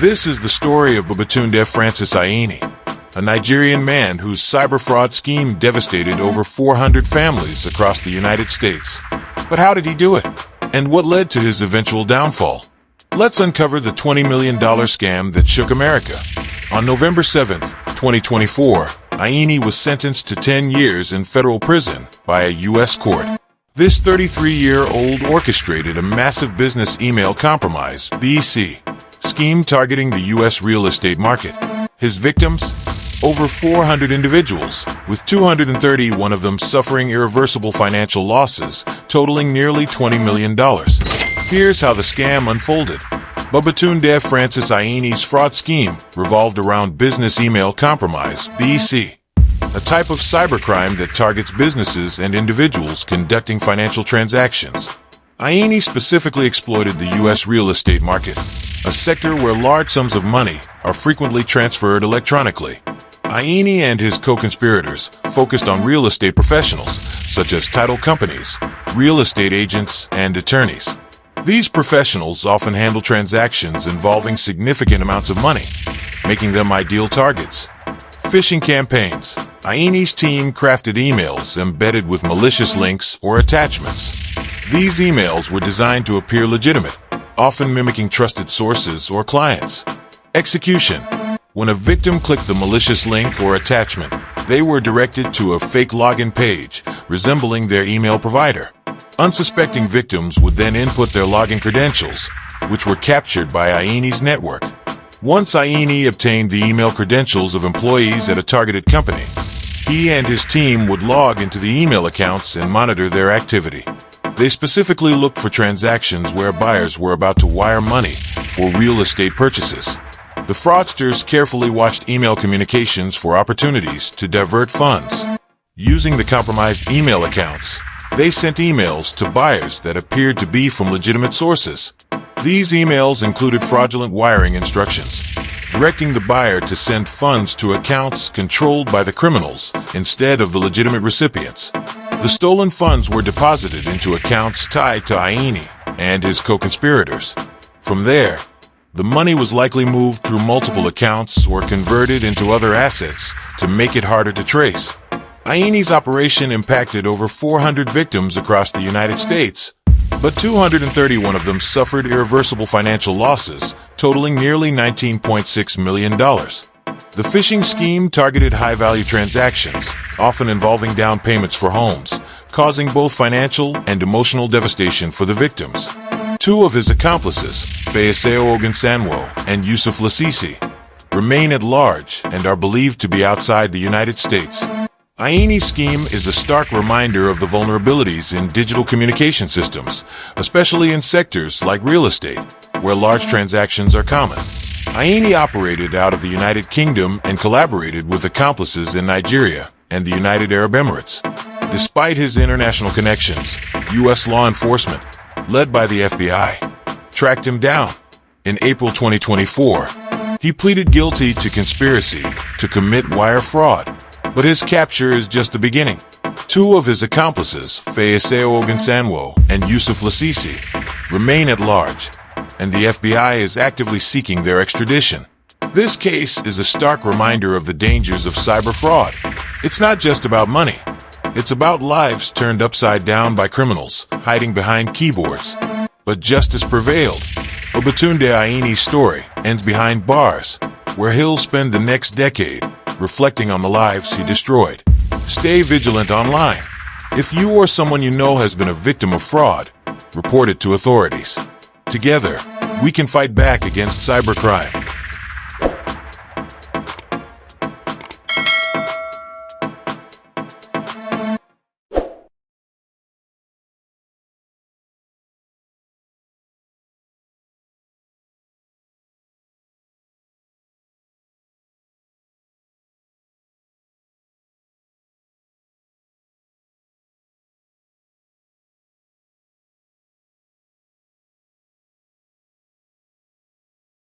This is the story of Babatunde Francis Aini, a Nigerian man whose cyber fraud scheme devastated over 400 families across the United States. But how did he do it? And what led to his eventual downfall? Let's uncover the $20 million scam that shook America. On November 7, 2024, Aini was sentenced to 10 years in federal prison by a U.S. court. This 33-year-old orchestrated a massive business email compromise (BC) scheme targeting the U.S. real estate market. His victims? Over 400 individuals, with 231 of them suffering irreversible financial losses, totaling nearly $20 million. Here's how the scam unfolded. Babatunde Francis Aini's fraud scheme revolved around business email compromise (BC), a type of cybercrime that targets businesses and individuals conducting financial transactions. Aini specifically exploited the U.S. real estate market, a sector where large sums of money are frequently transferred electronically. Aini and his co-conspirators focused on real estate professionals, such as title companies, real estate agents, and attorneys. These professionals often handle transactions involving significant amounts of money, making them ideal targets. Phishing campaigns. Aini's team crafted emails embedded with malicious links or attachments. These emails were designed to appear legitimate, often mimicking trusted sources or clients. Execution. When a victim clicked the malicious link or attachment, they were directed to a fake login page resembling their email provider. Unsuspecting victims would then input their login credentials, which were captured by Aini's network. Once Aini obtained the email credentials of employees at a targeted company, he and his team would log into the email accounts and monitor their activity. They specifically looked for transactions where buyers were about to wire money for real estate purchases. The fraudsters carefully watched email communications for opportunities to divert funds. Using the compromised email accounts, they sent emails to buyers that appeared to be from legitimate sources. These emails included fraudulent wiring instructions, directing the buyer to send funds to accounts controlled by the criminals instead of the legitimate recipients. The stolen funds were deposited into accounts tied to Aini and his co-conspirators. From there, the money was likely moved through multiple accounts or converted into other assets to make it harder to trace. Aini's operation impacted over 400 victims across the United States, but 231 of them suffered irreversible financial losses, totaling nearly $19.6 million. The phishing scheme targeted high-value transactions, often involving down payments for homes, causing both financial and emotional devastation for the victims. Two of his accomplices, Faiseo Ogunsanwo and Yusuf Lasisi, remain at large and are believed to be outside the United States. Aini's scheme is a stark reminder of the vulnerabilities in digital communication systems, especially in sectors like real estate, where large transactions are common. Aini operated out of the United Kingdom and collaborated with accomplices in Nigeria and the United Arab Emirates. Despite his international connections, U.S. law enforcement, led by the FBI, tracked him down. In April 2024, he pleaded guilty to conspiracy to commit wire fraud. But his capture is just the beginning. Two of his accomplices, Faiseo Ogunsanwo and Yusuf Lasisi, remain at large, and the FBI is actively seeking their extradition. This case is a stark reminder of the dangers of cyber fraud. It's not just about money. It's about lives turned upside down by criminals hiding behind keyboards. But justice prevailed. Babatunde Aini's story ends behind bars, where he'll spend the next decade reflecting on the lives he destroyed. Stay vigilant online. If you or someone you know has been a victim of fraud, report it to authorities. Together, we can fight back against cybercrime.